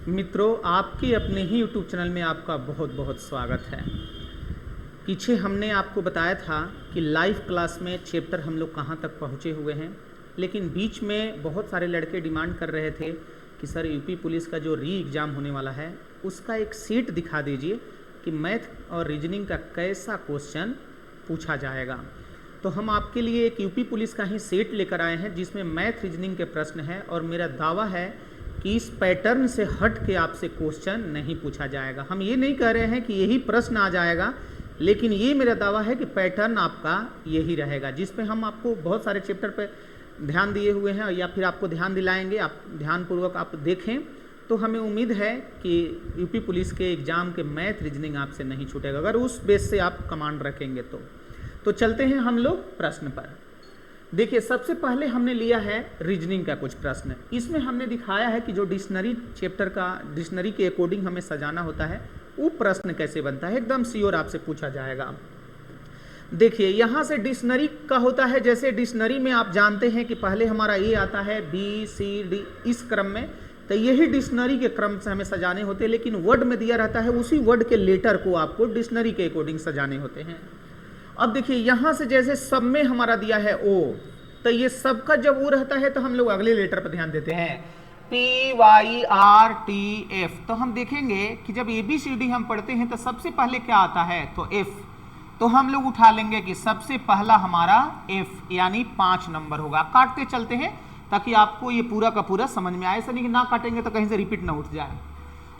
मित्रों, आपके अपने ही YouTube चैनल में आपका बहुत बहुत स्वागत है। पीछे हमने आपको बताया था कि लाइव क्लास में चैप्टर हम लोग कहाँ तक पहुँचे हुए हैं, लेकिन बीच में बहुत सारे लड़के डिमांड कर रहे थे कि सर यूपी पुलिस का जो री एग्ज़ाम होने वाला है उसका एक सेट दिखा दीजिए कि मैथ और रीजनिंग का कैसा क्वेश्चन पूछा जाएगा। तो हम आपके लिए एक यूपी पुलिस का ही सेट लेकर आए हैं जिसमें मैथ रीजनिंग के प्रश्न हैं, और मेरा दावा है कि इस पैटर्न से हट के आपसे क्वेश्चन नहीं पूछा जाएगा। हम ये नहीं कह रहे हैं कि यही प्रश्न आ जाएगा, लेकिन ये मेरा दावा है कि पैटर्न आपका यही रहेगा, जिस पे हम आपको बहुत सारे चैप्टर पे ध्यान दिए हुए हैं या फिर आपको ध्यान दिलाएंगे। आप ध्यानपूर्वक आप देखें तो हमें उम्मीद है कि यूपी पुलिस के एग्ज़ाम के मैथ रीजनिंग आपसे नहीं छूटेगा, अगर उस बेस से आप कमांड रखेंगे तो चलते हैं हम लोग प्रश्न पर। देखिए, सबसे पहले हमने लिया है रीजनिंग का कुछ प्रश्न। इसमें हमने दिखाया है कि जो डिक्शनरी चैप्टर का डिक्शनरी के अकॉर्डिंग हमें सजाना होता है वो प्रश्न कैसे बनता है, एकदम श्योर आपसे पूछा जाएगा। देखिए, यहाँ से डिक्शनरी का होता है, जैसे डिक्शनरी में आप जानते हैं कि पहले हमारा ए आता है, बी सी डी इस क्रम में, तो यही डिक्शनरी के क्रम से हमें सजाने होते हैं, लेकिन वर्ड में दिया रहता है उसी वर्ड के लेटर को आपको डिक्शनरी के अकॉर्डिंग सजाने होते हैं। अब देखिए, यहाँ से जैसे सब में हमारा दिया है ओ, तो ये सब का जब ओ रहता है तो हम लोग अगले लेटर पर ध्यान देते हैं, P Y R T F. तो हम देखेंगे कि जब ए बी सी डी हम पढ़ते हैं तो सबसे पहले क्या आता है, तो एफ। तो हम लोग उठा लेंगे कि सबसे पहला हमारा एफ, यानी 5 नंबर होगा। काटते चलते हैं ताकि आपको ये पूरा का पूरा समझ में आए, ऐसा नहीं कि ना काटेंगे तो कहीं से रिपीट ना उठ जाए।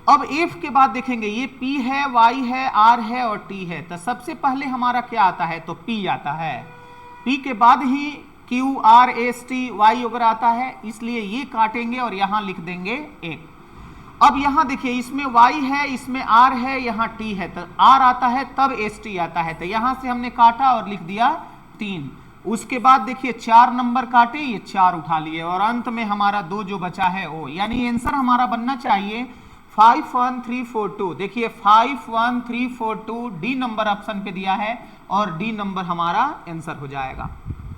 अब एफ के बाद देखेंगे ये पी है, वाई है, आर है और टी है, तो सबसे पहले हमारा क्या आता है, तो पी आता है। पी के बाद ही Q R S T Y वगैरह आता है, इसलिए ये काटेंगे और यहां लिख देंगे 1। अब यहां देखिए, इसमें वाई है, इसमें आर है, यहां टी है, तो आर आता है तब एस टी आता है, तो यहां से हमने काटा और लिख दिया 3। उसके बाद देखिए 4 नंबर काटे, ये 4 उठा लिए, और अंत में हमारा 2 जो बचा है ओ, यानी आंसर हमारा बनना चाहिए 51342। देखिए 51342 डी नंबर ऑप्शन पे दिया है और डी नंबर हमारा आंसर हो जाएगा।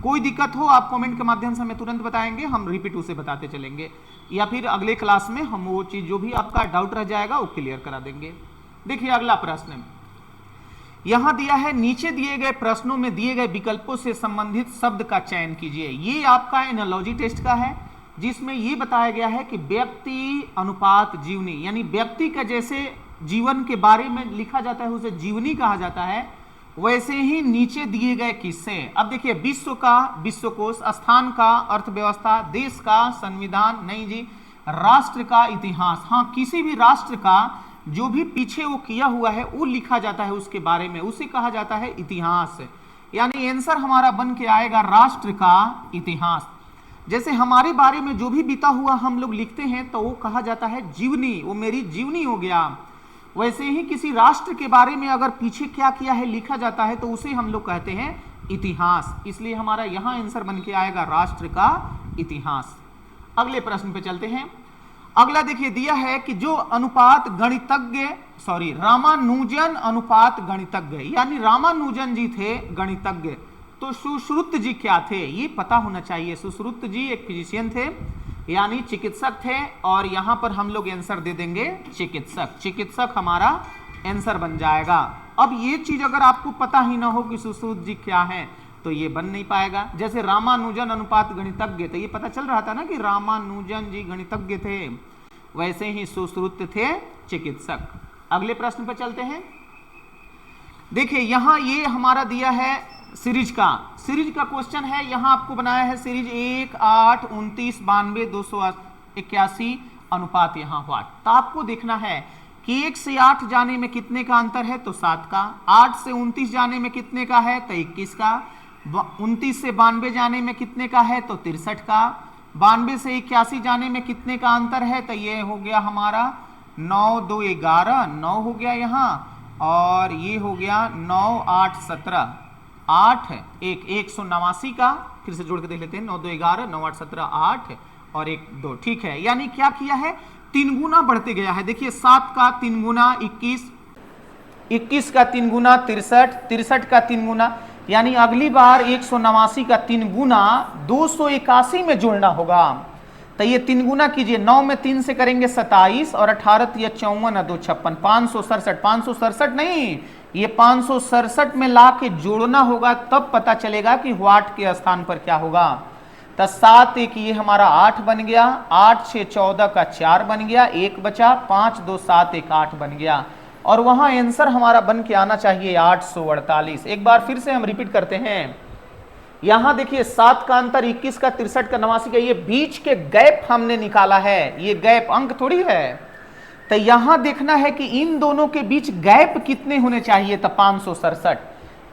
कोई दिक्कत हो आप कमेंट के माध्यम से हमें तुरंत बताएंगे, हम रिपीट उसे बताते चलेंगे, या फिर अगले क्लास में हम वो चीज जो भी आपका डाउट रह जाएगा वो क्लियर करा देंगे। देखिए अगला प्रश्न यहां दिया है, नीचे दिए गए प्रश्नों में दिए गए विकल्पों से संबंधित शब्द का चयन कीजिए। ये आपका एनालॉजी टेस्ट का है, जिसमें ये बताया गया है कि व्यक्ति अनुपात जीवनी, यानी व्यक्ति का जैसे जीवन के बारे में लिखा जाता है उसे जीवनी कहा जाता है, वैसे ही नीचे दिए गए किस्से। अब देखिए, विश्व का विश्वकोश, स्थान का अर्थव्यवस्था, देश का संविधान, नहीं जी, राष्ट्र का इतिहास। हाँ, किसी भी राष्ट्र का जो भी पीछे वो किया हुआ है वो लिखा जाता है उसके बारे में, उसे कहा जाता है इतिहास। यानी आंसर हमारा बन के आएगा राष्ट्र का इतिहास। जैसे हमारे बारे में जो भी बीता हुआ हम लोग लिखते हैं तो वो कहा जाता है जीवनी, वो मेरी जीवनी हो गया। वैसे ही किसी राष्ट्र के बारे में अगर पीछे क्या किया है लिखा जाता है तो उसे हम लोग कहते हैं इतिहास, इसलिए हमारा यहां आंसर बन के आएगा राष्ट्र का इतिहास। अगले प्रश्न पे चलते हैं। अगला देखिए दिया है कि जो अनुपात गणितज्ञ रामानुजन अनुपात गणितज्ञ, यानी रामानुजन जी थे गणितज्ञ, तो सुश्रुत जी क्या थे ये पता होना चाहिए। सुश्रुत जी एक फिजिशियन थे, यानी चिकित्सक थे, और यहां पर हम लोग आंसर दे देंगे चिकित्सक। चिकित्सक हमारा आंसर बन जाएगा। अब ये चीज अगर आपको पता ही ना हो कि सुश्रुत जी क्या है तो ये बन नहीं पाएगा। जैसे रामानुजन अनुपात गणितज्ञ, तो ये पता चल रहा था ना कि रामानुजन जी गणितज्ञ थे, वैसे ही सुश्रुत थे चिकित्सक। अगले प्रश्न पर चलते हैं। देखिए यहां ये हमारा दिया है सीरीज का क्वेश्चन है। यहां आपको बनाया है सीरीज 1, 8, 29, 92, 281 अनुपात यहां हुआ। तो आपको देखना है कि 1 से 8 जाने में कितने का अंतर है, तो 7 का। 8 से 29 जाने में कितने का है, तो 21 का। 29 से 92 जाने में कितने का है, तो 63 का। 92 से 81 जाने में कितने का अंतर है, तो ये हो गया हमारा 9, 2, 11, 9 हो गया यहाँ, और ये हो गया 9, 8, 17, 8, 1, 189 का। फिर से जोड़ के देख लेते हैं, 9, 2, 11, 9, 8, 17, 8 और 1, 2। ठीक है, यानी क्या किया है, 3 गुना बढ़ते गया है। देखिए 7 का 3 गुना 21, 21 का 3 गुना 63, 63 का 3 गुना, यानी अगली बार 189 का 3 गुना 281 में जोड़ना होगा। तो ये 3 गुना कीजिए, 9 में 3 से करेंगे 27 और 18 या 54 2 56, 567, 567 नहीं, ये 567 में ला के जोड़ना होगा, तब पता चलेगा कि व्हाट के स्थान पर क्या होगा। तो 7 1 ये हमारा 8 बन गया, 8 6 14 का 4 बन गया, 1 बचा, 5 2 7 1 8 बन गया, और वहां आंसर हमारा बन के आना चाहिए 848। एक बार फिर से हम रिपीट करते हैं, यहां देखिए 7 का अंतर 21 का 63 का 89 का, ये बीच के गैप हमने निकाला है, ये गैप अंक थोड़ी है। तो यहां देखना है कि इन दोनों के बीच गैप कितने होने चाहिए, तो 567।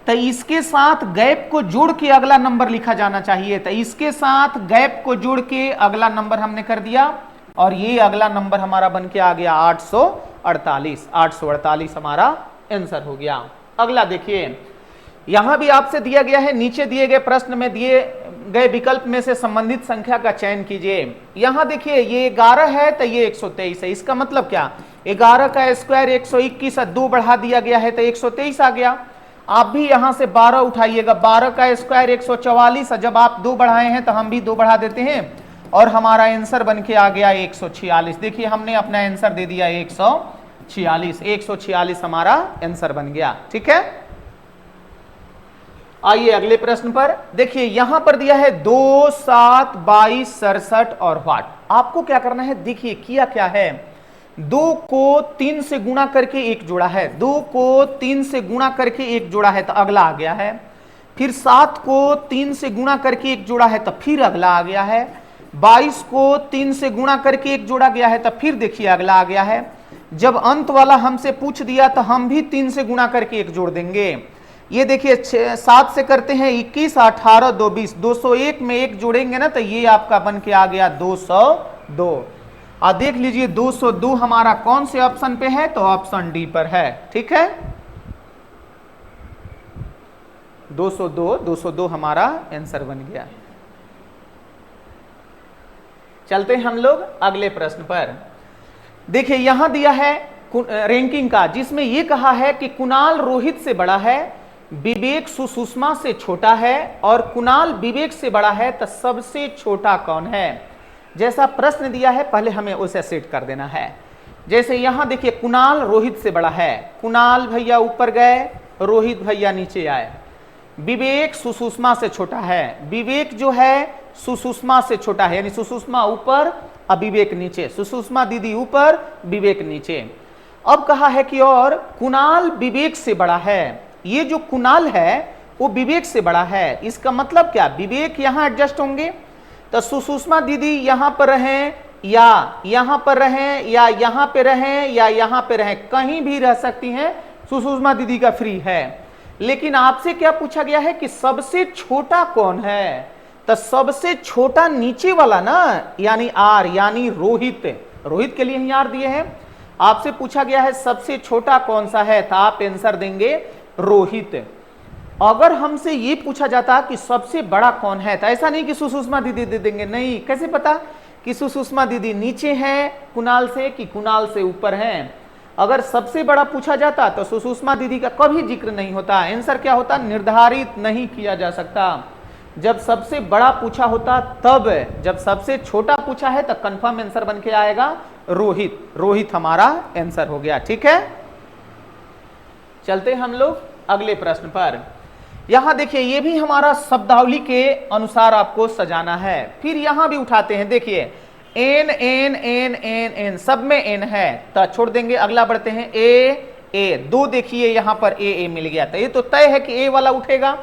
तो इसके साथ गैप को जोड़ के अगला नंबर लिखा जाना चाहिए, तो इसके साथ गैप को जोड़ के अगला नंबर हमने कर दिया, और ये अगला नंबर हमारा बन के आ गया 848। 848 हमारा आंसर हो गया। अगला देखिए, यहां भी आपसे दिया गया है, नीचे दिए गए प्रश्न में दिए गए विकल्प में से संबंधित संख्या का चयन कीजिए। यहां देखिए ये 11 है तो ये 123 है, इसका मतलब क्या, 11 का स्क्वायर 121 है, 2 बढ़ा दिया गया है तो 123 आ गया। आप भी यहां से 12 उठाइएगा, 12 का स्क्वायर 144 है, जब आप 2 बढ़ाए हैं तो हम भी 2 बढ़ा देते हैं, और हमारा आंसर बन के आ गया 146। देखिए हमने अपना आंसर दे दिया 146, 146 हमारा आंसर बन गया। ठीक है, आइए अगले प्रश्न पर देखिए, यहां पर दिया है 2 7 22 67 और व्हाट। आपको क्या करना है, देखिए किया क्या है, 2 को 3 से गुणा करके 1 जोड़ा है, 2 को 3 से गुणा करके 1 जोड़ा है तो अगला आ गया है, फिर 7 को 3 से गुणा करके 1 जोड़ा है तो फिर अगला आ गया है, 22 को 3 से गुणा करके 1 जोड़ा गया है तो फिर देखिए अगला आ गया है। जब अंत वाला हमसे पूछ दिया तो हम भी 3 से गुणा करके 1 जोड़ देंगे। ये देखिए 7 से करते हैं 21, 18 2 20, 201 में 1 जोड़ेंगे ना तो ये आपका बन के आ गया 202। और देख लीजिए 202 हमारा कौन से ऑप्शन पे है, तो ऑप्शन डी पर है। ठीक है, 202 हमारा आंसर बन गया। चलते हैं हम लोग अगले प्रश्न पर। देखिए यहां दिया है रैंकिंग का, जिसमें यह कहा है कि कुणाल रोहित से बड़ा है, विवेक सुषमा से छोटा है, और कुणाल विवेक से बड़ा है, तो सबसे छोटा कौन है। जैसा प्रश्न दिया है पहले हमें उसे सेट कर देना है। जैसे यहां देखिए कुणाल रोहित से बड़ा है, कुणाल भैया ऊपर गए, रोहित भैया नीचे आए। विवेक सुषमा से छोटा है, विवेक जो है सुषमा से छोटा है, यानी सुषमा ऊपर और विवेक नीचे, सुषमा दीदी ऊपर विवेक नीचे। अब कहा है कि और कुणाल विवेक से बड़ा है, ये जो कुणाल है वो विवेक से बड़ा है, इसका मतलब क्या, विवेक यहां एडजस्ट होंगे, तो सुषमा दीदी यहां पर रहें या यहां पर रहें या यहां पे रहें या यहां पे रहें, कहीं भी रह सकती हैं, सुषमा दीदी का फ्री है। लेकिन आपसे क्या पूछा गया है कि सबसे छोटा कौन है, तो सबसे छोटा नीचे वाला ना, यानी आर, यानी रोहित, रोहित के लिए ही आर दिए हैं। आपसे पूछा गया है सबसे छोटा कौन सा है, तो आप आंसर देंगे रोहित। अगर हमसे ये पूछा जाता कि सबसे बड़ा कौन है, तो ऐसा नहीं कि सुषमा दीदी दे देंगे, नहीं, कैसे पता कि सुषमा दीदी नीचे हैं कुणाल से कि कुणाल से ऊपर हैं। अगर सबसे बड़ा पूछा जाता तो सुषमा दीदी का कभी जिक्र नहीं होता, आंसर क्या होता, निर्धारित नहीं किया जा सकता। जब सबसे बड़ा पूछा होता तब, जब सबसे छोटा पूछा है तो कंफर्म आंसर बन के आएगा रोहित, रोहित हमारा आंसर हो गया। ठीक है, चलते हम लोग अगले प्रश्न पर। यहां देखिए ये भी हमारा शब्दावली के अनुसार आपको सजाना है, फिर यहां भी उठाते हैं। देखिए N N N N N, सब में एन है तो छोड़ देंगे, अगला बढ़ते हैं ए, 2 देखिए यहां पर ए मिल गया, तो ये तो तय है कि ए वाला उठेगा।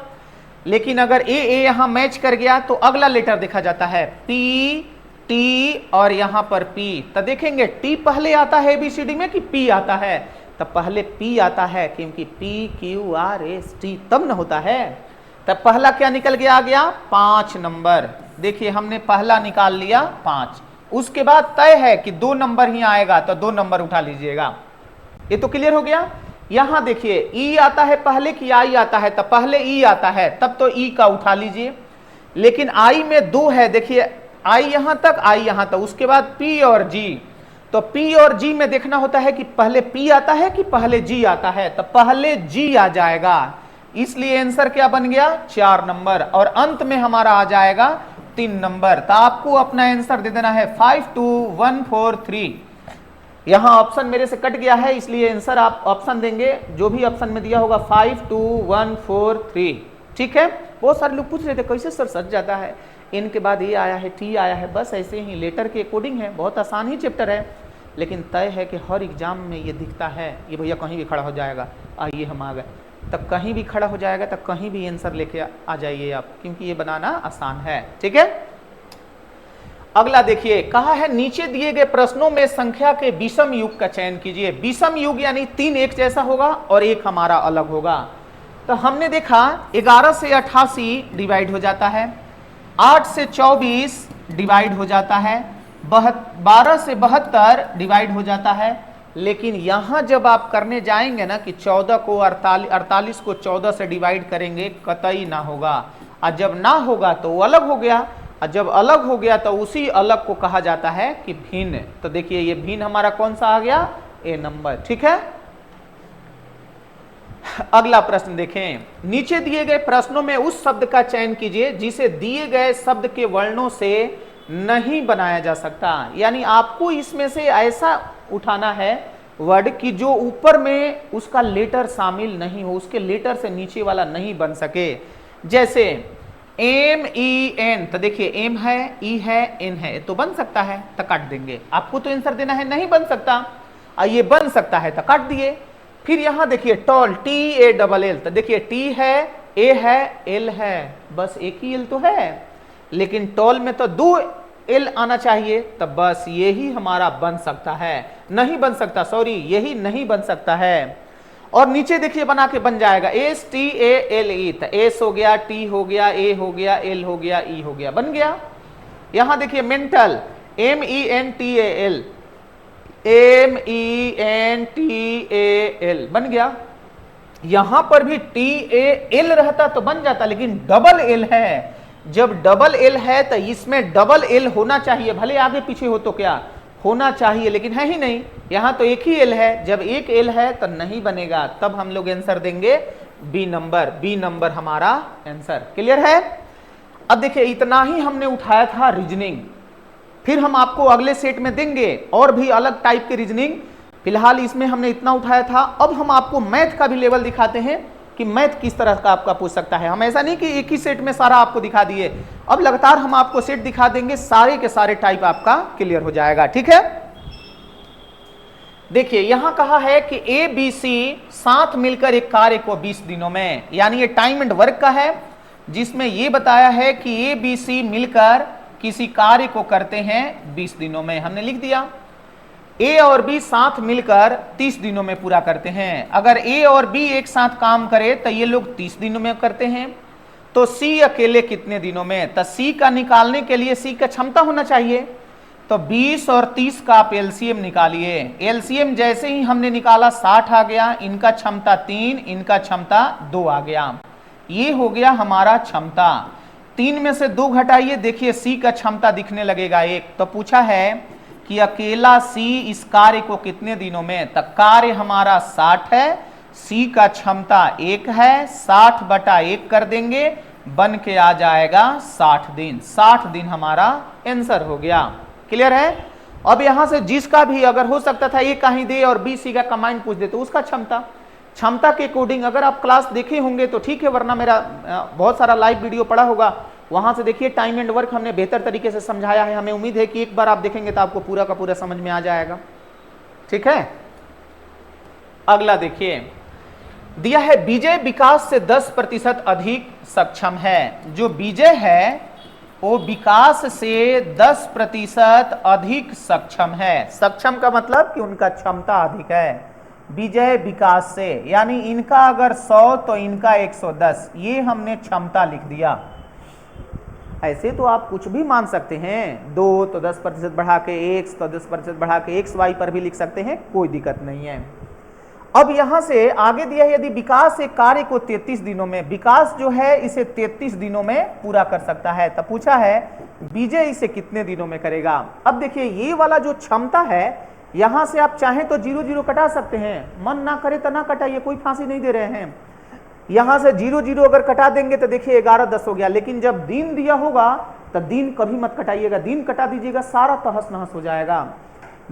लेकिन अगर ए यहां मैच कर गया तो अगला लेटर देखा जाता है, पी टी और यहां पर पी, तो देखेंगे टी पहले आता है एबीसीडी में कि पी आता है, तब पहले पी आता है, क्योंकि P Q R S T तब न होता है। तब पहला क्या निकल गया, आ गया 5 नंबर। देखिए हमने पहला निकाल लिया 5, उसके बाद तय है कि 2 नंबर ही आएगा, तो 2 नंबर उठा लीजिएगा। ये तो क्लियर हो गया। यहां देखिए ई आता है पहले कि आई आता है, तब पहले ई आता है, तब तो ई का उठा लीजिए। लेकिन आई में 2 है, देखिए आई यहां तक, आई यहां तक, उसके बाद पी और जी, तो पी और जी में देखना होता है कि पहले पी आता है कि पहले जी आता है, तो पहले जी आ जाएगा, इसलिए आंसर क्या बन गया 4 नंबर, और अंत में हमारा आ जाएगा 3 नंबर। तो आपको अपना आंसर दे देना है 52143। यहां ऑप्शन मेरे से कट गया है, इसलिए आंसर आप ऑप्शन देंगे, जो भी ऑप्शन में दिया होगा 52143। ठीक है। बहुत सारे लोग पूछ रहे थे कैसे सर सच जाता है, इनके बाद ये आया है, टी आया है, बस ऐसे ही लेटर के अकॉर्डिंग है, बहुत आसान ही चैप्टर है, लेकिन तय है कि हर एग्जाम में ये दिखता है। ये भैया कहीं भी खड़ा हो जाएगा, आइए हम आ गए, तब कहीं भी खड़ा हो जाएगा, तब कहीं भी आंसर लेके आ जाइए आप, क्योंकि ये बनाना आसान है। ठीक है। अगला देखिए, कहा है नीचे दिए गए प्रश्नों में संख्या के विषम युग का चयन कीजिए। विषम युग यानी 3 एक जैसा होगा और 1 हमारा अलग होगा। तो हमने देखा 11 से 88 डिवाइड हो जाता है, 8 से 24 डिवाइड हो जाता है, 12 से 72 डिवाइड हो जाता है। लेकिन यहां जब आप करने जाएंगे ना कि 14 को 48 को 14 से डिवाइड करेंगे, कतई ना होगा, और जब ना होगा तो वो अलग हो गया, और जब अलग हो गया तो उसी अलग को कहा जाता है कि भिन्न। तो देखिए ये भिन्न हमारा कौन सा आ गया, ए नंबर। ठीक है। अगला प्रश्न देखें, नीचे दिए गए प्रश्नों में उस शब्द का चयन कीजिए जिसे दिए गए शब्द के वर्णों से नहीं बनाया जा सकता। यानी आपको इसमें से ऐसा उठाना है वर्ड कि जो ऊपर में उसका लेटर शामिल नहीं हो, उसके लेटर से नीचे वाला नहीं बन सके। जैसे एम ई एन, तो देखिए एम है, ई है, एन है, तो बन सकता है, तो काट देंगे। आपको तो आंसर देना है नहीं बन सकता, और ये बन सकता है तो काट दिए। फिर यहां देखिए tall, T A double L, तो देखिए टी है, ए है, एल है, बस एक ही एल तो है, लेकिन टॉल में तो 2 एल आना चाहिए, तब बस यही हमारा बन सकता है, नहीं बन सकता, सॉरी यही नहीं बन सकता है। और नीचे देखिए बना के बन जाएगा S T A L E, तो एस हो गया, टी हो गया, ए हो गया, एल हो गया, ई हो गया, बन गया। यहां देखिए mental, M E N T A L, M E N T A L, बन गया। यहां पर भी टी ए एल रहता तो बन जाता, लेकिन डबल एल है, जब डबल एल है तो इसमें डबल एल होना चाहिए, भले आगे पीछे हो तो क्या होना चाहिए, लेकिन है ही नहीं, यहां तो एक ही एल है, जब एक एल है तो नहीं बनेगा, तब हम लोग आंसर देंगे बी नंबर। बी नंबर हमारा आंसर। क्लियर है। अब देखिए इतना ही हमने उठाया था रीजनिंग, फिर हम आपको अगले सेट में देंगे और भी अलग टाइप के रीजनिंग, फिलहाल इसमें हमने इतना उठाया था। अब हम आपको मैथ का भी लेवल दिखाते हैं कि मैथ किस तरह का आपका पूछ सकता है। हम ऐसा नहीं कि एक ही सेट में सारा आपको दिखा दिए, अब लगातार हम आपको सेट दिखा देंगे, सारे के सारे टाइप आपका क्लियर हो जाएगा। ठीक है। देखिए यहां कहा है कि ए बी सी साथ मिलकर एक कार्य को 20 दिनों में, यानी ये टाइम एंड वर्क का है, जिसमें ये बताया है कि ए बी सी मिलकर किसी कार्य को करते हैं 20 दिनों में। हमने लिख दिया ए और बी साथ मिलकर 30 दिनों में पूरा करते हैं। अगर ए और बी एक साथ काम करे तो ये लोग 30 दिनों में करते हैं, तो सी अकेले कितने दिनों में। तो सी का निकालने के लिए सी का क्षमता होना चाहिए, तो 20 और 30 का आप एलसीएम निकालिए। एलसीएम जैसे ही हमने निकाला 60 आ गया, इनका क्षमता 3, इनका क्षमता 2 आ गया, ये हो गया हमारा क्षमता। 3 में से 2 घटाइए, देखिए सी का क्षमता दिखने लगेगा 1। तो पूछा है कि अकेला सी इस कार्य को कितने दिनों में, तो कार्य हमारा 60 है, सी का क्षमता 1 है, 60 बटा 1 कर देंगे, बन के आ जाएगा 60 दिन। 60 दिन हमारा आंसर हो गया। क्लियर है। अब यहां से जिसका भी अगर हो सकता था ए कहीं दे और बी सी का कंबाइन पूछ दे, तो उसका क्षमता के अकॉर्डिंग अगर आप क्लास देखे होंगे तो ठीक है, वरना मेरा बहुत सारा लाइव वीडियो पड़ा होगा, वहां से देखिए टाइम एंड वर्क हमने बेहतर तरीके से समझाया है। हमें उम्मीद है कि एक बार आप देखेंगे तो आपको पूरा का पूरा समझ में आ जाएगा। ठीक है। अगला देखिए, दिया है विजय विकास से 10% अधिक सक्षम है। जो विजय है वो विकास से 10% अधिक सक्षम है। सक्षम का मतलब कि उनका क्षमता अधिक है। विजय विकास से यानी इनका अगर 100 तो इनका 110, ये हमने क्षमता लिख दिया। ऐसे तो आप कुछ भी मान सकते हैं, 2 तो 10% बढ़ा के x तो 10% बढ़ा के xy पर भी लिख सकते हैं, कोई दिक्कत नहीं है। अब यहां से आगे दिया है, यदि विकास एक कार्य को 33 दिनों में, विकास जो है इसे 33 दिनों में पूरा कर सकता है, तब पूछा है विजय इसे कितने दिनों में करेगा। अब देखिए ये वाला जो क्षमता है, यहां से आप चाहें तो 0 कटा सकते हैं, मन ना करे तो ना कटाइए, कोई फांसी नहीं दे रहे हैं। यहां से 0 अगर कटा देंगे तो देखिए 11 10 हो गया, लेकिन जब दिन दिया होगा तो दिन कभी मत कटाइएगा, दिन कटा दीजिएगा सारा तहस नहस हो जाएगा।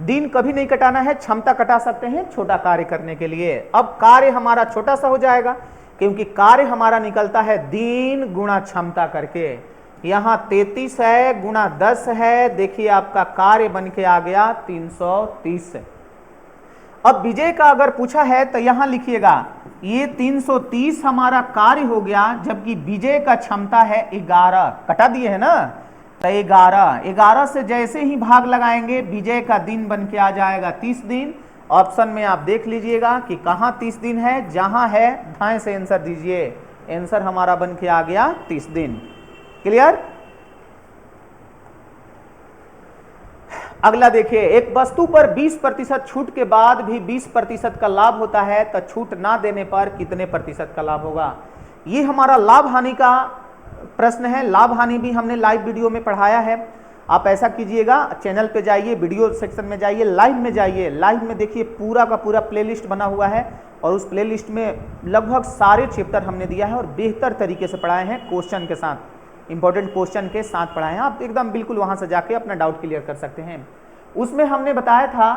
दिन कभी नहीं कटाना है, क्षमता कटा सकते हैं छोटा कार्य करने के लिए। अब कार्य हमारा छोटा सा हो जाएगा क्योंकि कार्य हमारा निकलता है दिन गुणा क्षमता करके। यहाँ 33 है गुणा 10 है, देखिए आपका कार्य बन के आ गया 330। अब विजय का अगर पूछा है तो यहां लिखिएगा ये 330 हमारा कार्य हो गया, जबकि विजय का क्षमता है 11। कटा दिए है ना, तो 11 से जैसे ही भाग लगाएंगे विजय का दिन बन के आ जाएगा 30 दिन। ऑप्शन में आप देख लीजिएगा कि कहाँ 30 दिन है, जहां है धाएं से आंसर दीजिए, आंसर हमारा बन के आ गया 30 दिन। क्लियर। अगला देखिए, एक वस्तु पर 20% छूट के बाद भी 20% का लाभ होता है, तो छूट ना देने पर कितने प्रतिशत का लाभ होगा। ये हमारा लाभ हानि का प्रश्न है। लाभ हानि भी हमने लाइव वीडियो में पढ़ाया है। आप ऐसा कीजिएगा, चैनल पे जाइए, वीडियो सेक्शन में जाइए, लाइव में जाइए, लाइव में देखिए पूरा का पूरा प्लेलिस्ट बना हुआ है और उस प्लेलिस्ट में लगभग सारे चैप्टर हमने दिया है और बेहतर तरीके से पढ़ाए हैं, क्वेश्चन के साथ, इंपॉर्टेंट क्वेश्चन के साथ पढ़ाए हैं। आप एकदम बिल्कुल वहां से जाके अपना डाउट क्लियर कर सकते हैं। उसमें हमने बताया था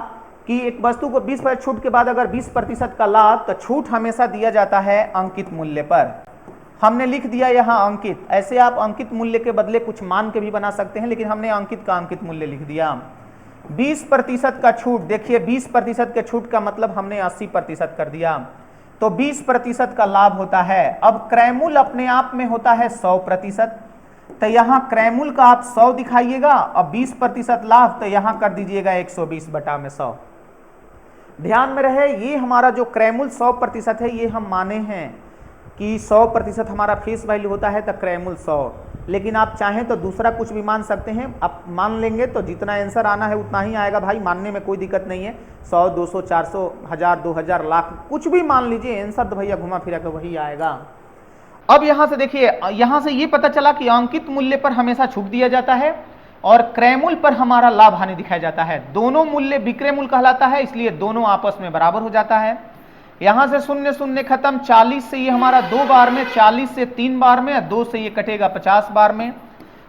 कि एक वस्तु को 20% छूट के बाद अगर 20% का लाभ, तो छूट हमेशा दिया जाता है अंकित मूल्य पर। हमने लिख दिया यहाँ अंकित। ऐसे आप अंकित मूल्य के बदले कुछ मान के भी बना सकते हैं, लेकिन हमने अंकित का अंकित मूल्य लिख दिया। 20% का छूट, देखिए 20% के छूट का मतलब हमने 80% कर दिया, तो 20% का लाभ होता है। अब क्रयमूल्य अपने आप में होता है 100%, तो यहाँ क्रयमूल्य का आप 100 दिखाइएगा और 20% लाभ, तो यहाँ कर दीजिएगा 120/100। ध्यान में रहे, ये हमारा जो क्रयमूल्य 100% है, ये हम माने हैं कि 100% हमारा फेस वैल्यू होता है, तो क्रयमूल्य 100। लेकिन आप चाहें तो दूसरा कुछ भी मान सकते हैं। आप मान लेंगे तो जितना आंसर आना है उतना ही आएगा भाई, मानने में कोई दिक्कत नहीं है। 100, 200, 400, 1000, 2000, लाख, कुछ भी मान लीजिए, आंसर तो भैया घुमा फिरा के वही आएगा। अब यहां से देखिए, यहां से ये पता चला कि अंकित मूल्य पर हमेशा छूट दिया जाता है और क्रयमूल्य पर हमारा लाभ हानि दिखाया जाता है। दोनों मूल्य विक्रय मूल्य कहलाता है, इसलिए दोनों आपस में बराबर हो जाता है। यहां से 0 0 खत्म, 40 से ये हमारा 2 बार में, 40 से 3 बार में, 2 से ये कटेगा 50 बार में।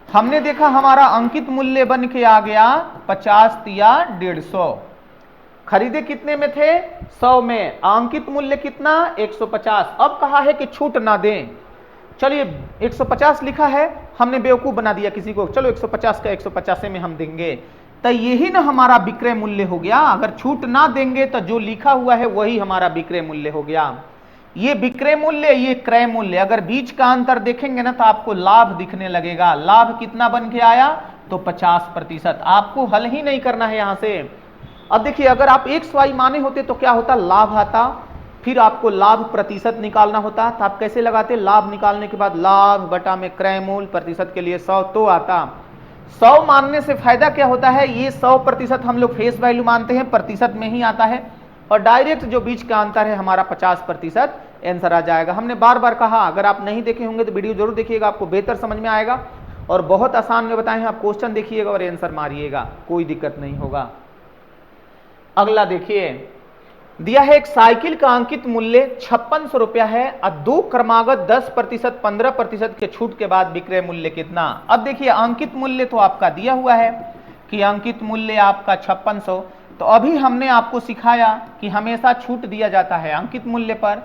हमने देखा हमारा अंकित मूल्य बन के आ गया 50 या 150। खरीदे कितने में थे? 100 में। अंकित मूल्य कितना? 150। अब कहा है कि छूट ना दें। चलिए 150 लिखा है, हमने बेवकूफ बना दिया किसी को, चलो 150 का 150 में हम देंगे, तो यही ना हमारा विक्रय मूल्य हो गया। अगर छूट ना देंगे तो जो लिखा हुआ है वही हमारा विक्रय मूल्य हो गया। ये विक्रय मूल्य, ये क्रय मूल्य, अगर बीच का अंतर देखेंगे ना तो आपको लाभ दिखने लगेगा। लाभ कितना बन के आया? तो 50%। आपको हल ही नहीं करना है यहां से। अब देखिए, अगर आप XY माने होते तो क्या होता? लाभ आता, फिर आपको लाभ प्रतिशत निकालना होता, तो आप कैसे लगाते? लाभ निकालने के बाद लाभ बटा में क्रय मूल्य, प्रतिशत के लिए 100 तो आता। 100 मानने से फायदा क्या होता है? ये 100% हम लोग फेस वैल्यू मानते हैं, प्रतिशत में ही आता है, और डायरेक्ट जो बीच का अंतर है हमारा 50% आंसर आ जाएगा। हमने बार बार कहा, अगर आप नहीं देखे होंगे तो वीडियो जरूर देखिएगा, आपको बेहतर समझ में आएगा। और बहुत आसान में बताए हैं, आप क्वेश्चन देखिएगा और आंसर मारिएगा, कोई दिक्कत नहीं होगा। अगला देखिए, दिया है एक साइकिल का अंकित मूल्य 5600 रुपया है और 2 क्रमागत 10%, 15% के छूट के बाद विक्रय मूल्य कितना। अब देखिए, अंकित मूल्य तो आपका दिया हुआ है कि अंकित मूल्य आपका 5600, तो अभी हमने आपको सिखाया कि हमेशा छूट दिया जाता है अंकित मूल्य पर।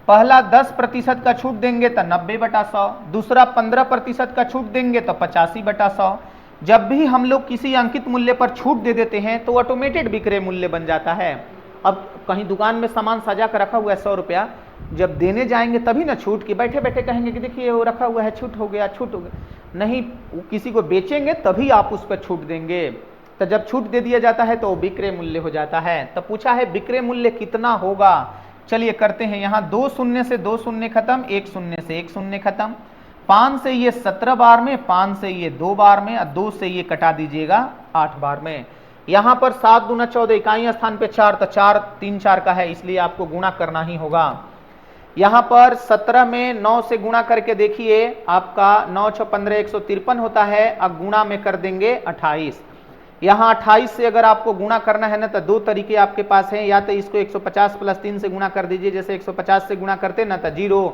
पहला 10% का छूट देंगे तो 90/100, दूसरा 15% का छूट देंगे तो 85/100। जब भी हम लोग किसी अंकित मूल्य पर छूट दे देते हैं तो ऑटोमेटेड विक्रय मूल्य बन जाता है। अब कहीं दुकान में सामान सजा कर रखा हुआ है 100 रुपया, जब देने जाएंगे तभी ना छूट, की बैठे बैठे कहेंगे कि देखिए वो रखा हुआ है, छूट हो गया, छूट हो गया। नहीं, किसी को बेचेंगे तभी आप उस पर छूट देंगे। तो जब छूट दे दिया जाता है तो विक्रय मूल्य हो जाता है। तो पूछा है विक्रय मूल्य कितना होगा। चलिए करते हैं, यहाँ 2 शून्य से 2 शून्य खत्म, 1 शून्य से 1 शून्य खत्म, 5 से ये 17 बार में, 5 से ये 2 बार में, और 2 से ये कटा दीजिएगा 8 बार में। यहाँ पर 7 दूना 14, इकाई स्थान पे 4, तो 4 3 4 का है, इसलिए आपको गुणा करना ही होगा। यहाँ पर 17 में 9 से गुणा करके देखिए, आपका 9 6 15 153 होता है। अब गुणा में कर देंगे 28। यहाँ 28 से अगर आपको गुणा करना है ना, तो 2 तरीके आपके पास हैं, या तो इसको 150 + 3 से गुणा कर दीजिए, जैसे 150 से गुणा करते ना तो 0,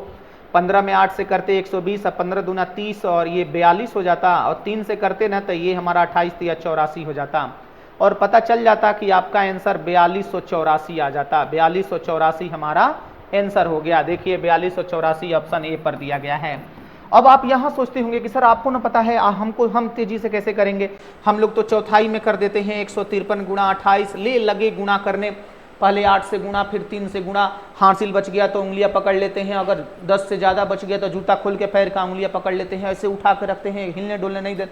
15 में 8 से करते 120, अब 15 दूना 30 और ये 42 हो जाता, और 3 से करते ना तो ये हमारा 28 या 84 हो जाता, और पता चल जाता कि आपका आंसर 4284 आ जाता। 4284 हमारा आंसर हो गया। देखिए 4284 ऑप्शन ए पर दिया गया है। अब आप यहां सोचते होंगे कि सर आपको ना पता है हम तेजी से कैसे करेंगे, हम लोग तो चौथाई में कर देते हैं, 153 गुणा 28 ले लगे गुणा करने, पहले 8 से गुणा फिर 3 से गुणा, हासिल बच गया तो उंगलियां पकड़ लेते हैं, अगर 10 से ज्यादा बच गया तो जूता खोल के पैर का उंगलियां पकड़ लेते हैं, ऐसे उठा के रखते हैं, हिलने डुलने नहीं देते।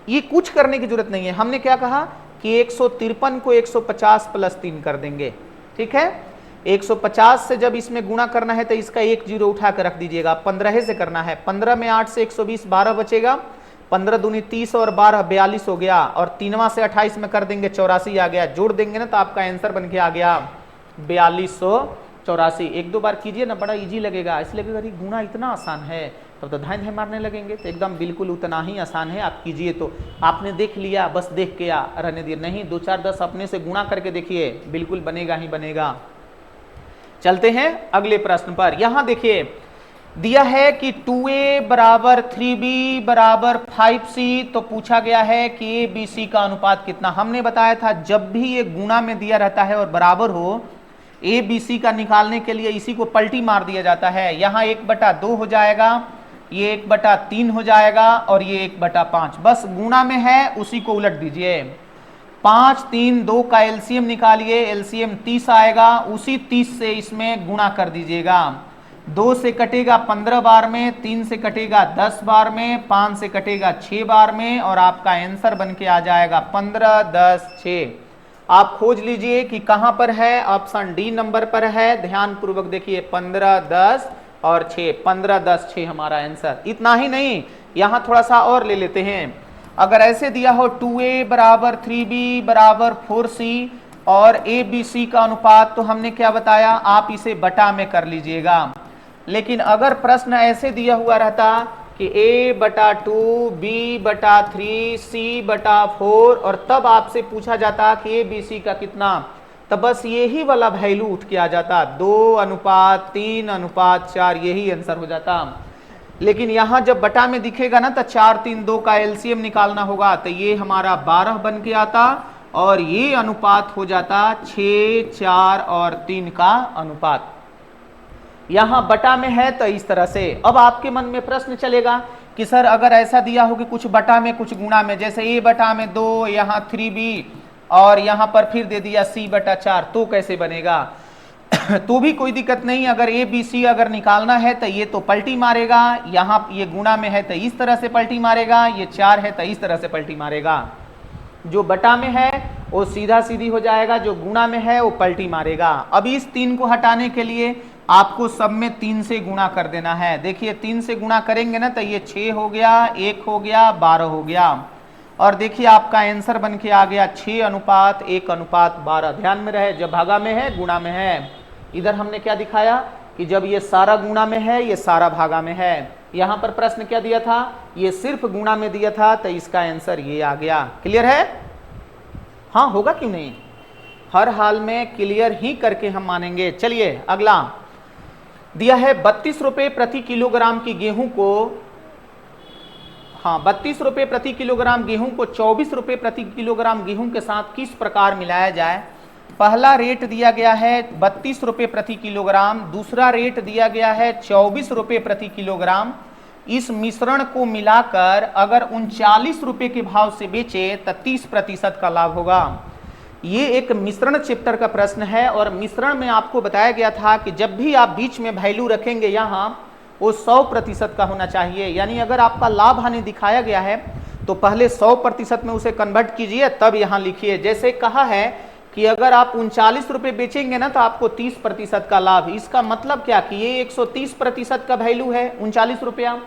ये कुछ करने की जरूरत नहीं है। हमने क्या कहा कि 153 को 150 प्लस 3 कर देंगे, ठीक है। 150 से जब इसमें गुणा करना है तो इसका एक जीरो उठा कर रख दीजिएगा, 15 से करना है, 15 में 8 से 120 12 बचेगा, 15 दूनी 30 और 12 42 हो गया, और 3वां से 28 में कर देंगे 84 आ गया, जोड़ देंगे ना तो आपका आंसर बन के आ गया 4284। एक दो बार कीजिए ना, बड़ा इजी लगेगा, इसलिए अगर गुणा इतना आसान है तब तो धाय धाय मारने लगेंगे, तो एकदम बिल्कुल उतना ही आसान है। आप कीजिए तो आपने देख लिया, बस देख के रहने दिए, नहीं 2 4 10 अपने से गुणा करके देखिए, बिल्कुल बनेगा ही बनेगा। चलते हैं अगले प्रश्न पर। यहां देखिए दिया है कि 2a बराबर 3b बराबर 5c, तो पूछा गया है कि a b c का अनुपात कितना। हमने बताया था जब भी ये गुणा में दिया रहता है और बराबर हो, a b c का निकालने के लिए इसी को पलटी मार दिया जाता है। यहाँ 1/2 हो जाएगा, ये 1/3 हो जाएगा, और ये 1/5, बस गुणा में है उसी को उलट दीजिए। 5 3 2 का एलसीएम निकालिए, एलसीएम 30 आएगा, उसी 30 से इसमें गुणा कर दीजिएगा। 2 से कटेगा 15 बार में, 3 से कटेगा 10 बार में, 5 से कटेगा 6 बार में, और आपका आंसर बन के आ जाएगा 15 10 6। आप खोज लीजिए कि कहां पर है, ऑप्शन डी नंबर पर है। ध्यान पूर्वक देखिए, 15 10 और 6, 15 10 6 हमारा आंसर। इतना ही नहीं, यहां थोड़ा सा और ले लेते हैं। अगर ऐसे दिया हो 2a बराबर 3b बराबर 4c और a b c का अनुपात, तो हमने क्या बताया, आप इसे बटा में कर लीजिएगा। लेकिन अगर प्रश्न ऐसे दिया हुआ रहता कि a/2 b/3 c/4, और तब आपसे पूछा जाता कि a b c का कितना, तब बस यही वाला वैल्यू उठ के आ जाता, 2:3:4, यही आंसर हो जाता। लेकिन यहां जब बटा में दिखेगा ना तो 4 3 2 का एलसीएम निकालना होगा, तो ये हमारा 12 बन के आता, और ये अनुपात हो जाता 6 4 और 3 का अनुपात। यहां बटा में है तो इस तरह से। अब आपके मन में प्रश्न चलेगा कि सर अगर ऐसा दिया हो कि कुछ बटा में कुछ गुणा में, जैसे a/2, यहाँ 3b और यहाँ पर फिर दे दिया c/4, तो कैसे बनेगा। तो भी कोई दिक्कत नहीं, अगर a b c अगर निकालना है तो ये तो पलटी मारेगा, यहाँ ये गुणा में है तो इस तरह से पलटी मारेगा, ये 4 है तो इस तरह से पलटी मारेगा। जो बटा में है वो सीधा सीधी हो जाएगा, जो गुणा में है वो पलटी मारेगा। अब इस 3 को हटाने के लिए आपको सब में 3 से गुणा कर देना है। देखिए 3 से गुणा करेंगे ना तो ये 6 हो गया, 1 हो गया, 12 हो गया, और देखिए आपका आंसर बन के आ गया 6:1:12। ध्यान में रहे, जब भागा में है गुणा में है। इधर हमने क्या दिखाया कि जब ये सारा गुणा में है, ये सारा भागा में है। यहां पर प्रश्न क्या दिया था, ये सिर्फ गुणा में दिया था, तो इसका आंसर ये आ गया। क्लियर है? हाँ होगा क्यों नहीं, हर हाल में क्लियर ही करके हम मानेंगे। चलिए अगला दिया है 32 रुपए प्रति किलोग्राम की गेहूं को, हाँ 32 रुपए प्रति किलोग्राम गेहूं को 24 रुपए प्रति किलोग्राम गेहूं के साथ किस प्रकार मिलाया जाए। पहला रेट दिया गया है 32 रुपए प्रति किलोग्राम, दूसरा रेट दिया गया है 24 रुपए प्रति किलोग्राम। इस मिश्रण को मिलाकर अगर 39 रुपए के भाव से बेचे तो 30% का लाभ होगा। ये एक मिश्रण चैप्टर का प्रश्न है, और मिश्रण में आपको बताया गया था कि जब भी आप बीच में वैल्यू रखेंगे यहाँ, वो 100% का होना चाहिए। यानी अगर आपका लाभ हानि दिखाया गया है तो पहले 100% में उसे कन्वर्ट कीजिए, तब यहाँ लिखिए। जैसे कहा है कि अगर आप 39 रुपए बेचेंगे ना तो आपको 30% का लाभ। इसका मतलब क्या कि ये 130% का वैल्यू है 39 रुपया।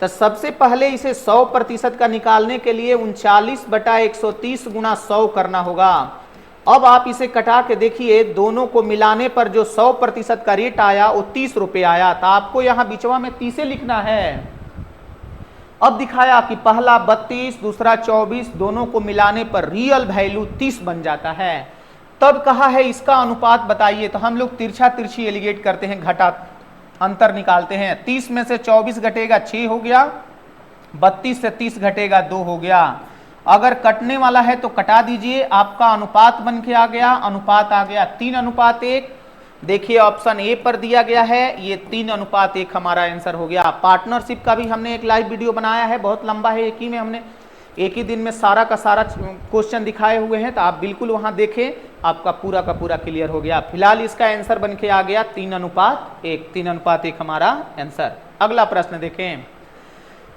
तो सबसे पहले इसे 100% का निकालने के लिए 39/130 गुणा 100 करना होगा। अब आप इसे कटा के देखिए, दोनों को मिलाने पर जो 100% का रेट आया वो 30 रुपए आया। तो आपको यहाँ बीचवा में 30 लिखना है। अब दिखाया कि पहला 32, दूसरा 24, दोनों को मिलाने पर रियल वैल्यू 30 बन जाता है। तब कहा है इसका अनुपात बताइए। तो हम लोग तिरछा तिरछी एलिगेट करते हैं, घटा अंतर निकालते हैं। 30 में से 24 घटेगा 6 हो गया, 32 से 30 घटेगा 2 हो गया। अगर कटने वाला है तो कटा दीजिए, आपका अनुपात बन के आ गया, अनुपात आ गया 3:1। देखिए ऑप्शन ए पर दिया गया है, ये 3:1 हमारा आंसर हो गया। पार्टनरशिप का भी हमने एक लाइव वीडियो बनाया है, बहुत लंबा है, एक ही में हमने एक ही दिन में सारा का सारा क्वेश्चन दिखाए हुए हैं, तो आप बिल्कुल वहां देखें, आपका पूरा का पूरा क्लियर हो गया। फिलहाल इसका आंसर बन के आ गया 3:1, 3:1 हमारा आंसर। अगला प्रश्न देखें,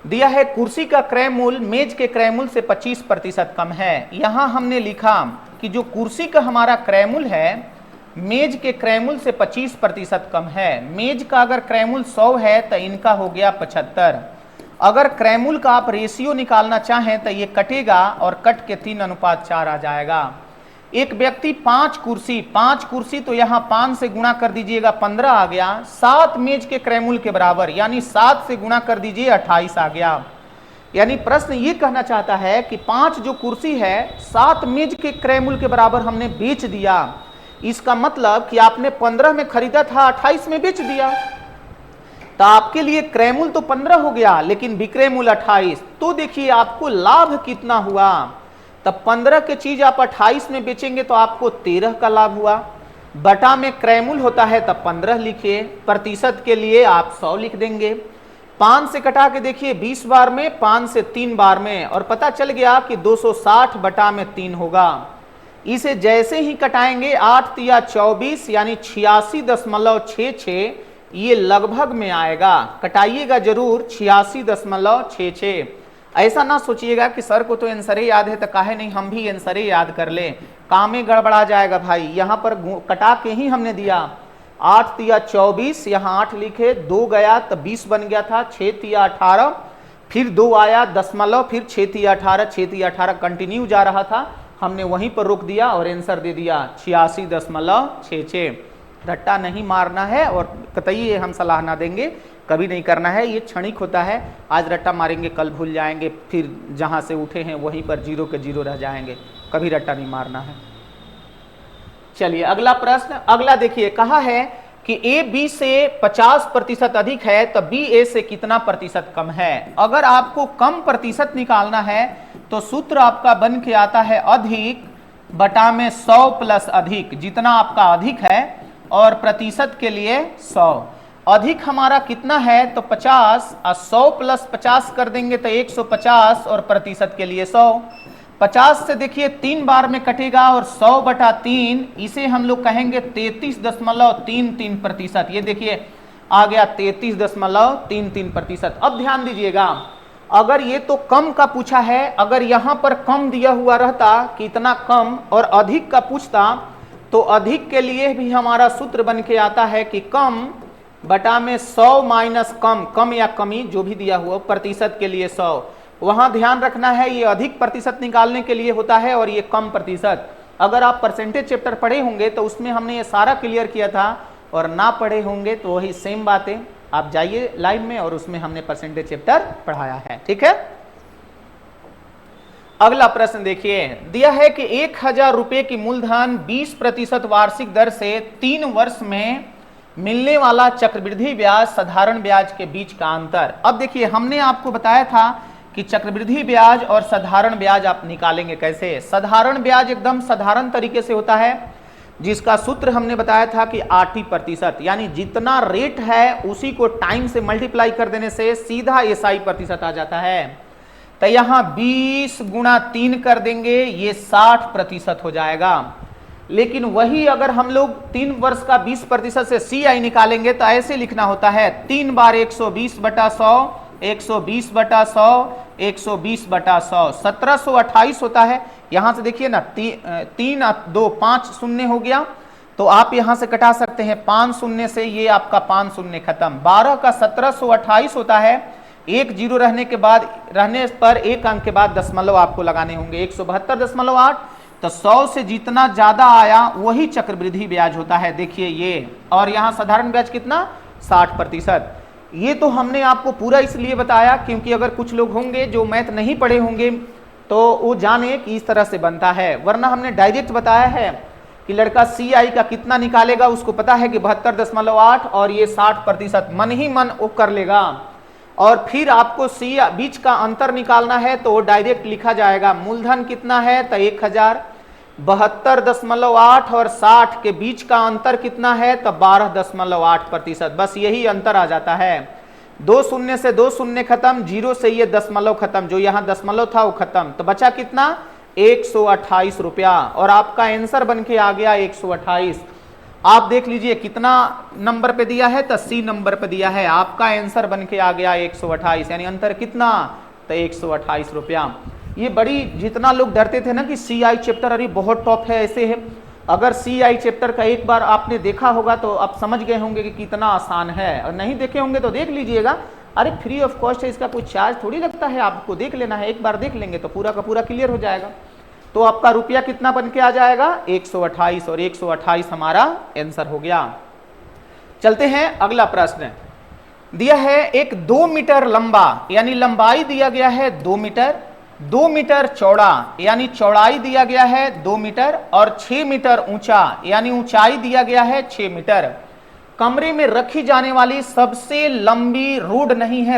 दिया है कुर्सी का क्रय मूल्य मेज के क्रय मूल्य से 25% कम है। यहां हमने लिखा कि जो कुर्सी का हमारा क्रय मूल्य है मेज के क्रय मूल्य से 25% कम है। मेज का अगर क्रय मूल्य 100 है तो इनका हो गया 75। अगर क्रय मूल्य का आप रेशियो निकालना चाहें तो ये कटेगा और कट के 3:4 आ जाएगा। एक व्यक्ति 5 कुर्सी तो यहाँ 5 से गुणा कर दीजिएगा 15 आ गया। 7 मेज के क्रय मूल्य के बराबर, यानी 7 से गुणा कर दीजिए 28 आ गया। यानी प्रश्न ये कहना चाहता है कि 5 जो कुर्सी है 7 मेज के क्रय मूल्य के बराबर हमने बेच दिया। इसका मतलब कि आपने 15 में खरीदा था, 28 में बेच दिया, तो आपके लिए क्रय मूल्य तो 15 हो गया लेकिन विक्रय मूल्य 28। तो देखिए आपको लाभ कितना हुआ, तब 15 की चीज आप 28 में बेचेंगे तो आपको 13 का लाभ हुआ। बटा में क्रय मूल्य होता है तब 15 लिखिए, प्रतिशत के लिए आप 100 लिख देंगे। 5 से कटा के देखिए 20 बार में, 5 से 3 बार में, और पता चल गया कि 260 बटा में 3 होगा। इसे जैसे ही कटाएंगे 8 तिया 24 यानी 86.66, ये लगभग में आएगा। कटाइएगा जरूर 86.66। ऐसा ना सोचिएगा कि सर को तो आंसर याद है तो काहे नहीं हम भी आंसर याद कर ले, काम में गड़बड़ा जाएगा भाई। यहाँ पर कटा के ही हमने दिया 8 तिया 24, यहाँ 8 लिखे, 2 गया तो 20 बन गया था, 6 तिया 18, फिर 2 आया दशमलव, फिर 6 तिया 18, 6 तिया 18 कंटिन्यू जा रहा था, हमने वहीं पर रोक दिया और आंसर दे दिया 86.66। रट्टा नहीं मारना है और कतई हम सलाह ना देंगे, कभी नहीं करना है, ये क्षणिक होता है। आज रट्टा मारेंगे कल भूल जाएंगे, फिर जहां से उठे हैं वहीं पर 0 के 0 रह जाएंगे। कभी रट्टा नहीं मारना है। चलिए अगला प्रश्न, अगला देखिए, कहा है कि ए बी से 50% अधिक है तो बी ए से कितना प्रतिशत कम है। अगर आपको कम प्रतिशत निकालना है तो सूत्र आपका बन के आता है अधिक बटा में 100 प्लस अधिक, जितना आपका अधिक है, और प्रतिशत के लिए 100। अधिक हमारा कितना है तो 50, और 100 प्लस 50 कर देंगे तो 150, और प्रतिशत के लिए 100। 50 से देखिए 3 बार में कटेगा और 100 बटा 3, इसे हम लोग कहेंगे 33.33%। ये देखिए आ गया 33.33%। अब ध्यान दीजिएगा, अगर ये तो कम का पूछा है, अगर यहां पर कम दिया हुआ रहता कि इतना कम और अधिक का पूछता तो अधिक के लिए भी हमारा सूत्र बन के आता है कि कम बटा में 100 माइनस कम, कम या कमी जो भी दिया हुआ, प्रतिशत के लिए 100। वहां ध्यान रखना है ये अधिक प्रतिशत निकालने के लिए होता है और ये कम प्रतिशत। अगर आप परसेंटेज चैप्टर पढ़े होंगे तो उसमें हमने ये सारा क्लियर किया था, और ना पढ़े होंगे तो वही सेम बातें, आप जाइए लाइव में और उसमें हमने परसेंटेज चैप्टर पढ़ाया है। ठीक है, अगला प्रश्न देखिए, दिया है कि 1000 रुपए की मूलधन 20% वार्षिक दर से 3 वर्ष में मिलने वाला चक्रवृद्धि ब्याज साधारण ब्याज के बीच का अंतर। अब देखिए हमने आपको बताया था कि चक्रवृद्धि ब्याज और साधारण ब्याज आप निकालेंगे कैसे। साधारण ब्याज एकदम साधारण तरीके से होता है, जिसका सूत्र हमने बताया था कि 80%, यानी जितना रेट है उसी को टाइम से मल्टीप्लाई कर देने से सीधा SI प्रतिशत आ जाता है। तो यहां 20 गुणा 3 कर देंगे, ये 60% हो जाएगा। लेकिन वही अगर हम लोग 3 वर्ष का 20% से CI निकालेंगे तो ऐसे लिखना होता है 3 बार 120/100, 120/100, 120/100, 1728 होता है। यहां से देखिए ना 3 2 5 शून्य हो गया, तो आप यहां से कटा सकते हैं 5 शून्य से, ये आपका 5 शून्य खत्म। 12 का 1728 होता है, 1 0 रहने पर 1 अंक के बाद दशमलव आपको लगाने होंगे, 172.8। तो 100 से जितना ज्यादा आया वही चक्रवृद्धि ब्याज होता है। देखिए ये, और यहाँ साधारण ब्याज कितना 60%। ये तो हमने आपको पूरा इसलिए बताया क्योंकि अगर कुछ लोग होंगे जो मैथ नहीं पढ़े होंगे तो वो जाने कि इस तरह से बनता है, वरना हमने डायरेक्ट बताया है कि लड़का CI का कितना निकालेगा, उसको पता है कि 72.8 और ये 60%, मन ही मन वो कर लेगा। और फिर आपको बीच का अंतर निकालना है तो वो डायरेक्ट लिखा जाएगा। मूलधन कितना है तो 1000, 72.8 और 60 के बीच का अंतर कितना है तो 12.8%, बस यही अंतर आ जाता है। 2 शून्य से 2 शून्य खत्म, 0 से ये दशमलव खत्म, जो यहाँ दशमलव था वो खत्म, तो बचा कितना 128 रुपया, और आपका आंसर बन के आ गया 128। आप देख लीजिए कितना नंबर पे दिया है तो C नंबर पे दिया है, आपका आंसर बन के आ गया 128, यानी अंतर कितना तो 128 रुपया। ये बड़ी, जितना लोग डरते थे ना कि CI चैप्टर अरे बहुत टॉप है, ऐसे है, अगर CI चैप्टर का एक बार आपने देखा होगा तो आप समझ गए होंगे कि कितना आसान है, और नहीं देखे होंगे तो देख लीजिएगा। अरे फ्री ऑफ कॉस्ट है, इसका कोई चार्ज थोड़ी लगता है, आपको देख लेना है, एक बार देख लेंगे तो पूरा का पूरा क्लियर हो जाएगा। तो आपका रुपया कितना बन के आ जाएगा 128, और 128 हमारा आंसर हो गया। चलते हैं अगला प्रश्न। दिया है एक 2 मीटर लंबा, यानी लंबाई दिया गया है 2 मीटर, 2 मीटर चौड़ा यानी चौड़ाई दिया गया है 2 मीटर, और 6 मीटर ऊंचा यानी ऊंचाई दिया गया है 6 मीटर। कमरे में रखी जाने वाली सबसे लंबी रोड नहीं है,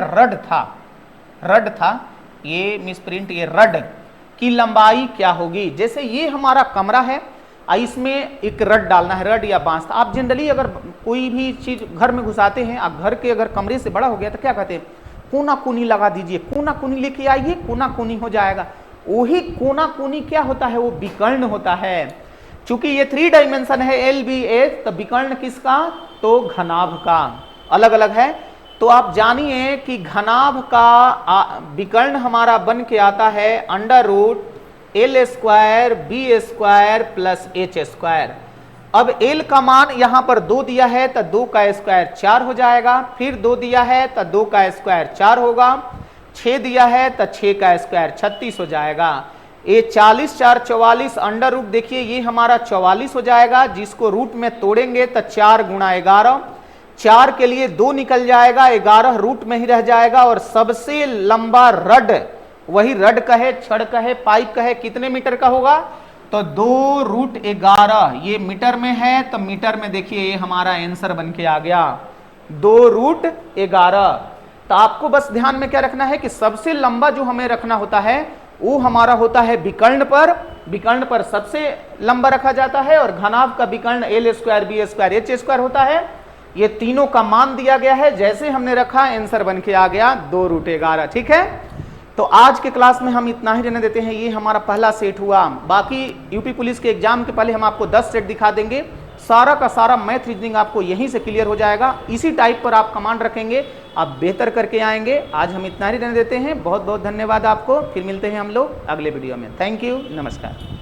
रड था, ये मिसप्रिंट, ये रड की लंबाई क्या होगी। जैसे ये हमारा कमरा है, इसमें एक रड डालना है, रड या बांस। आप जनरली अगर कोई भी चीज घर में घुसाते हैं, आप घर के अगर कमरे से बड़ा हो गया तो क्या कहते हैं, कोना कोनी लगा दीजिए, कोना कोनी लेके आइए, कोना कोनी हो जाएगा। वही कोना कोनी क्या होता है, वो विकर्ण होता है। चूंकि ये 3 डायमेंशन है LBS, तो विकर्ण किसका तो घनाभ का, अलग अलग है। तो आप जानिए कि घनाभ का विकर्ण हमारा बन के आता है √L² B² प्लस H²। अब L का मान यहां पर 2 दिया है तो 2 का स्क्वायर 4 हो जाएगा, फिर 2 दिया है तो 2 का स्क्वायर 4 होगा, 6 दिया है तो 6 का स्क्वायर 36 हो जाएगा। ये 40 4 44, अंडर रूट देखिए ये हमारा 44 हो जाएगा, जिसको रूट में तोड़ेंगे तो 4 गुणा 11, 4 के लिए 2 निकल जाएगा, 11 रूट में ही रह जाएगा। और सबसे लंबा रड, वही रड कहे, छड़ कहे, पाइप कहे, कितने मीटर का होगा तो 2√11, ये मीटर में है तो मीटर में देखिए ये हमारा आंसर बन के आ गया 2√11। तो आपको बस ध्यान में क्या रखना है कि सबसे लंबा जो हमें रखना होता है वो हमारा होता है विकर्ण पर सबसे लंबा रखा जाता है, और घनाभ का विकर्ण L² B² H² होता है। ये तीनों का मान दिया गया है, जैसे हमने रखा आंसर बन के आ गया 2√11। ठीक है, तो आज के क्लास में हम इतना ही रहने देते हैं। ये हमारा पहला सेट हुआ, बाकी यूपी पुलिस के एग्जाम के पहले हम आपको 10 सेट दिखा देंगे। सारा का सारा मैथ रीजनिंग आपको यहीं से क्लियर हो जाएगा, इसी टाइप पर आप कमांड रखेंगे, आप बेहतर करके आएंगे। आज हम इतना ही रहने देते हैं, बहुत बहुत धन्यवाद आपको, फिर मिलते हैं हम लोग अगले वीडियो में। थैंक यू, नमस्कार।